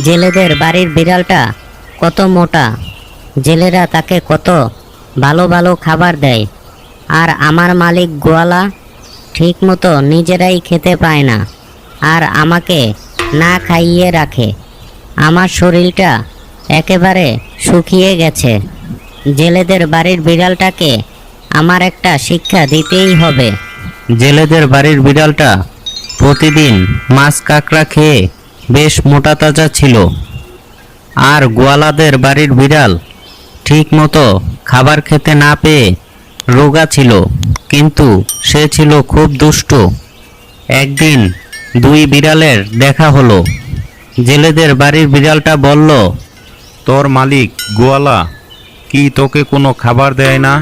জেলেদের বাড়ির বিড়ালটা কত মোটা, জেলেরা তাকে কত ভালো ভালো খাবার দেয়, আর আমার মালিক গোয়ালা ঠিক মতো নিজেরাই খেতে পায় না, আর আমাকে না খাইয়ে রাখে। আমার শরীরটা একেবারে শুকিয়ে গেছে। জেলেদের বাড়ির বিড়ালটাকে আমার একটা শিক্ষা দিতেই হবে। জেলেদের বাড়ির বিড়ালটা প্রতিদিন মাছ কাঁকড়া খেয়ে বেশ মোটা তাজা ছিল, আর গোয়ালাদের বাড়ির বিড়াল ঠিক মতো খাবার খেতে না পেয়ে রোগা ছিল, কিন্তু সে ছিল খুব দুষ্ট। একদিন দুই বিড়ালের দেখা হলো। জেলেদের বাড়ির বিড়ালটা বলল, তোর মালিক গোয়ালা কি তোকে কোনো খাবার দেয় না?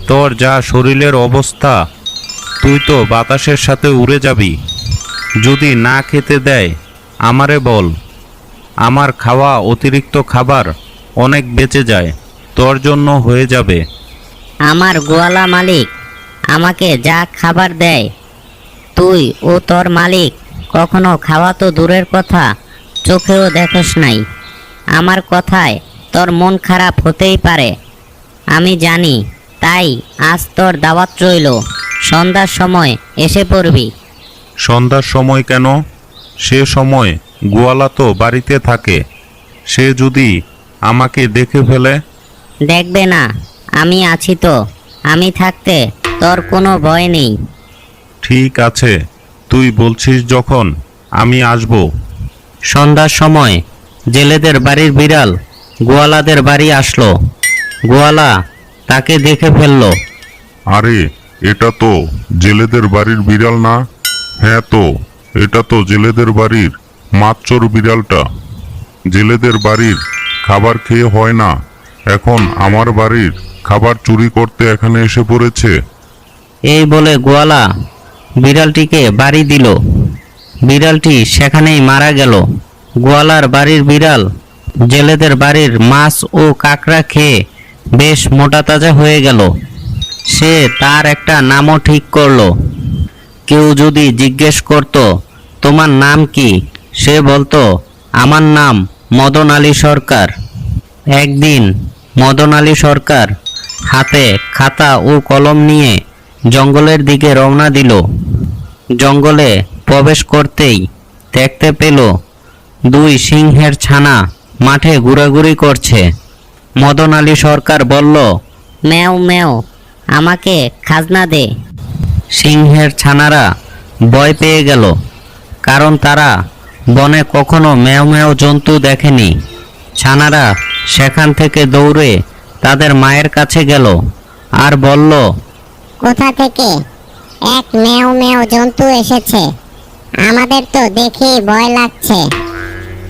তোর যা শরীরের অবস্থা, তুই তো বাতাসের সাথে উড়ে যাবি। যদি না খেতে দেয় আমারে বল, আমার খাওয়া অতিরিক্ত খাবার অনেক বেঁচে যায়, তোর জন্য হয়ে যাবে। আমার গোয়ালা মালিক আমাকে যা খাবার দেয়, তুই ও তোর মালিক কখনো খাওয়া তো দূরের কথা, চোখেও দেখোস নাই। আমার কথায় তোর মন খারাপ হতেই পারে, আমি জানি, তাই আজ তোর দাওয়াত রইল, সন্ধ্যার সময় এসে পড়বি। সন্ধ্যার সময় কেন? সে সময় গোয়ালা তো বাড়িতে থাকে, সে যদি আমাকে দেখে ফেলে? দেখবে না, আমি আছি তো, আমি থাকতে তোর কোনো ভয় নেই। ঠিক আছে, তুই বলছিস যখন, আমি আসব। সন্ধ্যার সময় জেলেদের বাড়ির বিড়াল গোয়ালাদের বাড়ি আসলো। গোয়ালা তাকে দেখে ফেলল। আরে, এটা তো জেলেদের বাড়ির বিড়াল না? হ্যাঁ তো, এটা তো জেলেদের বাড়ির মাচ্চর বিড়ালটা। জেলেদের বাড়ির খাবার খেয়ে হয় না, এখন আমার বাড়ির খাবার চুরি করতে এখানে এসে পড়েছে। এই বলে গোয়ালা বিড়ালটিকে বাড়ি দিল। বিড়ালটি সেখানেই মারা গেল। গোয়ালার বাড়ির বিড়াল জেলেদের বাড়ির মাছ ও কাঁকড়া খেয়ে বেশ মোটা তাজা হয়ে গেল। সে তার একটা নামও ঠিক করলো। কেউ যদি জিজ্ঞেস করত, তোমার নাম কি? সে বলতো, আমার নাম মদন আলী সরকার। একদিন মদন আলী সরকার হাতে খাতা ও কলম নিয়ে জঙ্গলের দিকে রওনা দিল। জঙ্গলে প্রবেশ করতেই দেখতে পেল দুই সিংহের ছানা মাঠে ঘোরাঘুরি করছে। মদন আলী সরকার বলল, ম্যাও ম্যাও, আমাকে খাজনা দে। সিংহের ছানারা ভয় পেয়ে গেল, কারণ তারা বনে কখনো ম্যাও ম্যাও জন্তু দেখেনি। ছানারা সেখান থেকে দৌড়ে তাদের মায়ের কাছে গেল আর বলল, কোথা থেকে এক ম্যাও ম্যাও জন্তু এসেছে? আমাদের তো দেখেই ভয় লাগছে,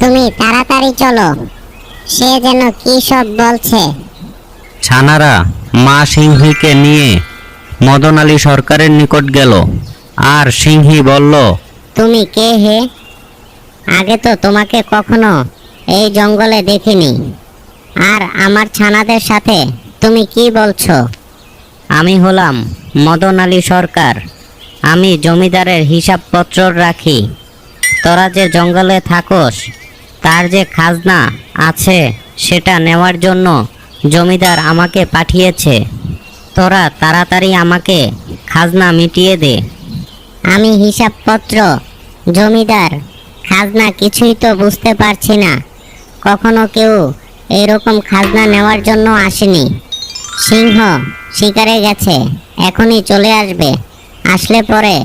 তুমি তাড়াতাড়ি চলো, সে যেন কি সব বলছে। ছানারা মা সিংহীকে নিয়ে মদন আলী সরকারের নিকট গেল। আর সিংহী বলল, তুমি কে হে? আগে তো তোমাকে কখনো এই জঙ্গলে দেখিনি, আর আমার ছানাদের সাথে তুমি কি বলছো? আমি হলাম মদন আলী সরকার, আমি জমিদারের হিসাবপত্র রাখি। তোরা যে জঙ্গলে থাকোস, তার যে খাজনা আছে সেটা নেওয়ার জন্য জমিদার আমাকে পাঠিয়েছে। তোরা তাড়াতাড়ি আমাকে খাজনা মিটিয়ে দে। আমি হিসাবপত্র, জমিদার, খাজনা কিছুই তো বুঝতে পারছি না। কখনো কেউ এরকম খাজনা নেওয়ার জন্য আসেনি। সিংহ শিকারে গেছে, এখনই চলে আসবে। আসলে পরে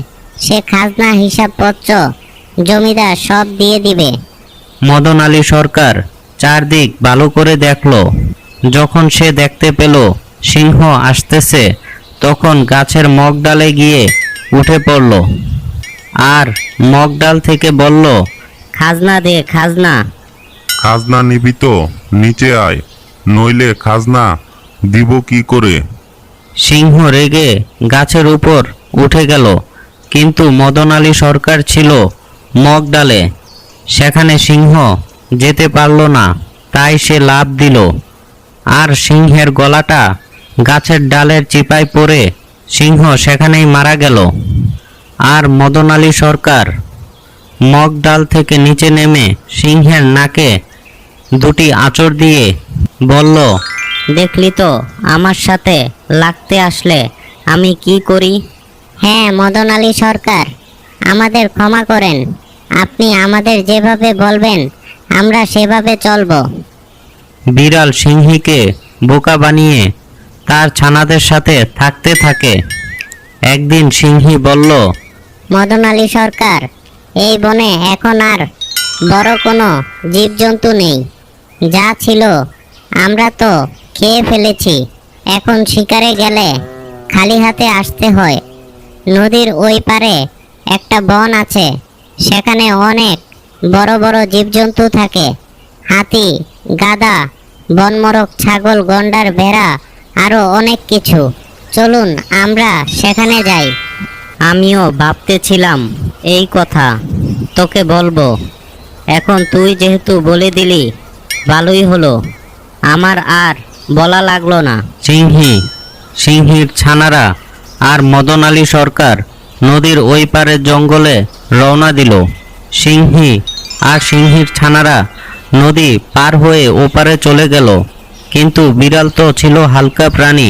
সে খাজনা, হিসাবপত্র জমিদার সব দিয়ে দিবে। মদন আলী সরকার চারদিক ভালো করে দেখল। যখন সে দেখতে পেল সিংহ আসতেছে, তখন গাছের মগডালে গিয়ে উঠে পড়ল আর মগডাল থেকে বলল, খাজনা দে, খাজনা। খাজনা নিবি তো নিচে আয়, নইলে খাজনা দিব কি করে? সিংহ রেগে গাছের উপর উঠে গেল, কিন্তু মদন আলী সরকার ছিল মগডালে। সেখানে সিংহ যেতে পারল না, তাই সে লাফ দিল আর সিংহের গলাটা গাছের ডালের চিপায় পড়ে সিংহ সেখানেই মারা গেল। আর মদন আলী সরকার মগ ডাল থেকে নিচে নেমে সিংহের নাকে দুটি আঁচড় দিয়ে বলল, দেখলি তো আমার সাথে লাগতে আসলে আমি কি করি। হ্যাঁ মদন আলী সরকার, আমাদের ক্ষমা করেন। আপনি আমাদের যেভাবে বলবেন আমরা সেভাবে চলবো। বিড়াল সিংহীকে বোকা বানিয়ে তার ছানাদের সাথে থাকতে থাকে। একদিন সিংহী বলল, মদন আলী সরকার, এই বনে এখন আর বড় কোনো জীবজন্তু নেই। যা ছিল আমরা তো খেয়ে ফেলেছি। এখন শিকারে গেলে খালি হাতে আসতে হয়। নদীর ওই পারে একটা বন আছে, সেখানে অনেক বড় বড় জীবজন্তু থাকে। হাতি, গাধা, বনমরক, ছাগল, গন্ডার, ভেড়া, আরো অনেক কিছু। চলুন আমরা সেখানে যাই। আমিও ভাবতেছিলাম এই কথা তোকে বলবো। এখন তুই যেহেতু বলে দিলি ভালোই হলো, আমার আর বলা লাগলো না। সিংহীর ছানারা আর মদন আলী সরকার নদীর ওই পারের জঙ্গলে রওনা দিল। সিংহী আর সিংহীর ছানারা নদী পার হয়ে ওপারে চলে গেল, কিন্তু বিড়াল তো ছিল হালকা প্রাণী,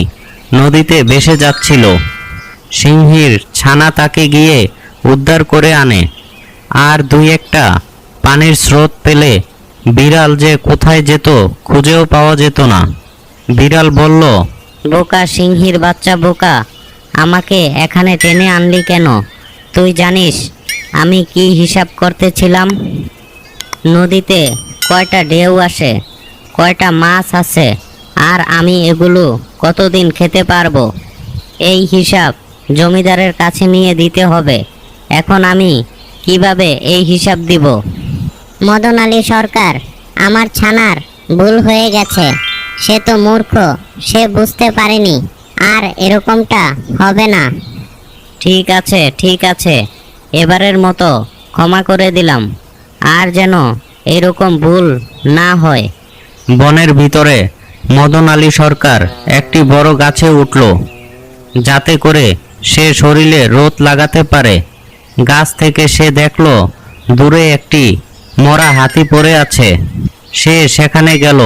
নদীতে ভেসে যাচ্ছিল। সিংহীর ছানা তাকে গিয়ে উদ্ধার করে আনে, আর দুই একটা পানির স্রোত পেলে বিড়াল যে কোথায় যেত খুঁজেও পাওয়া যেত না। বিড়াল বলল, বোকা সিংহীর বাচ্চা বোকা, আমাকে এখানে টেনে আনলি কেন? তুই জানিস আমি কি হিসাব করতেছিলাম? নদীতে কয়টা ঢেউ আসে, কয়টা মাছ আছে, আর আমি এগুলো কতদিন খেতে পারবো, এই হিসাব জমিদারের কাছে নিয়ে দিতে হবে। এখন আমি কিভাবে এই হিসাব দিব? মদন আলী সরকার, আমার ছানার ভুল হয়ে গেছে। সে তো মূর্খ, সে বুঝতে পারেনি। আর এরকমটা হবে না। ঠিক আছে, এবারের মতো ক্ষমা করে দিলাম, আর যেন এরকম ভুল না হয়। বনের ভিতরে মদন আলী সরকার একটি বড় গাছে উঠল, যাতে করে সে শরীরে রোদ লাগাতে পারে। গাছ থেকে সে দেখল দূরে একটি মরা হাতি পড়ে আছে। সে সেখানে গেল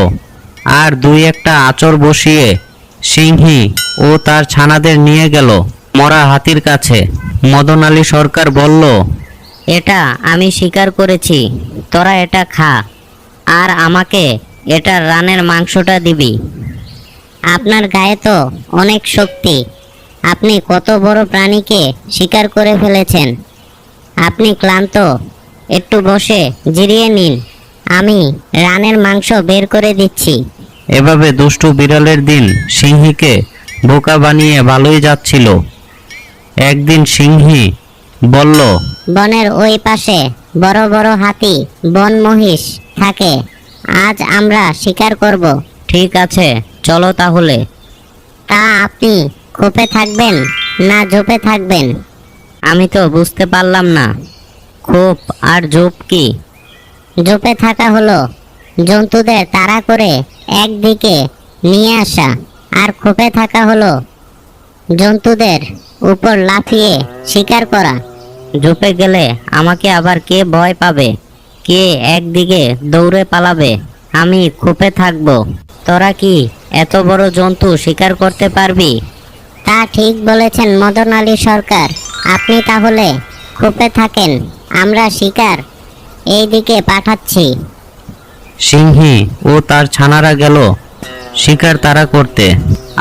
আর দুই একটা আঁচড় বসিয়ে সিংহী ও তার ছানাদের নিয়ে গেল মরা হাতির কাছে। মদন আলী সরকার বলল, এটা আমি স্বীকার করেছি, তোরা এটা খা, আর আমাকে এটার রানের মাংসটা দিবি। আপনার গায়ে তো অনেক শক্তি। আপনি কত বড় প্রাণীকে শিকার করে ফেলেছেন। আপনি ক্লান্ত, একটু বসে জিরিয়ে নিন, আমি রানের মাংস বের করে দিচ্ছি। এভাবে দুষ্টু বিড়ালের দিন সিংহীকে বোকা বানিয়ে ভালোই যাচ্ছিল। একদিন সিংহী বলল, বনের ওই পাশে বড় বড় হাতি, বন মহিষ থাকে। আজ আমরা শিকার করব। ঠিক আছে, চলো তাহলে। তা আপনি খোপে থাকবেন না ঝোপে থাকবেন? আমি তো বুঝতে পারলাম না, খোপ আর ঝোপ কি? ঝোপে থাকা হলো জন্তুদের তাড়া করে একদিকে নিয়ে আসা, আর খোপে থাকা হলো জন্তুদের উপর লাফিয়ে শিকার করা। ঝোপে গেলে আমাকে আবার কে ভয় পাবে, কে একদিকে দৌড়ে পালাবে? আমি খোপে থাকবো। তোরা কি এত বড় জন্তু শিকার করতে পারবি? তা ঠিক বলেছেন মদন আলী সরকার। আপনি তাহলে খোপে থাকেন, আমরা শিকার এই দিকে পাঠাচ্ছি। সিংহী ও তার ছানারা গেল শিকার তাড়া করতে,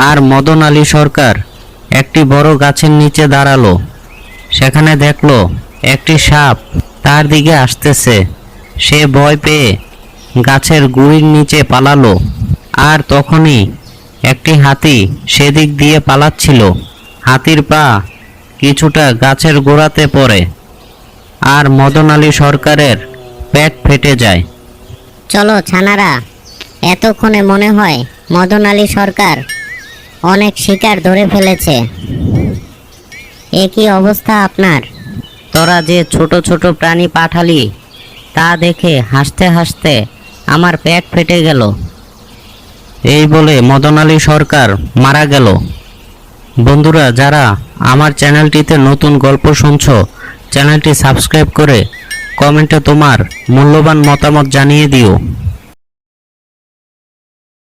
আর মদন আলী সরকার একটি বড় গাছের নিচে দাঁড়ালো। সেখানে দেখলো একটি সাপ তার দিকে আসতেছে। সে ভয় পেয়ে গাছের গুড়ির নিচে পালালো, আর তখনই একটি হাতি সেদিক দিয়ে পালাচ্ছিল। হাতির পা কিছুটা গাছের গোড়াতে পড়ে, আর মদন আলী সরকারের পেট ফেটে যায়। চলো ছানারা, এতক্ষণে মনে হয় মদন আলী সরকার অনেক শিকার ধরে ফেলেছে। এ কি অবস্থা আপনার? তোরা যে ছোট ছোট প্রাণী পাঠালি, তা দেখে হাসতে হাসতে আমার পেট ফেটে গেল। এই বলে মদন আলী সরকার মারা গেল। বন্ধুরা, যারা আমার চ্যানেলটিতে নতুন গল্প শুনছো, চ্যানেলটি সাবস্ক্রাইব করে কমেন্টে তোমার মূল্যবান মতামত জানিয়ে দিও।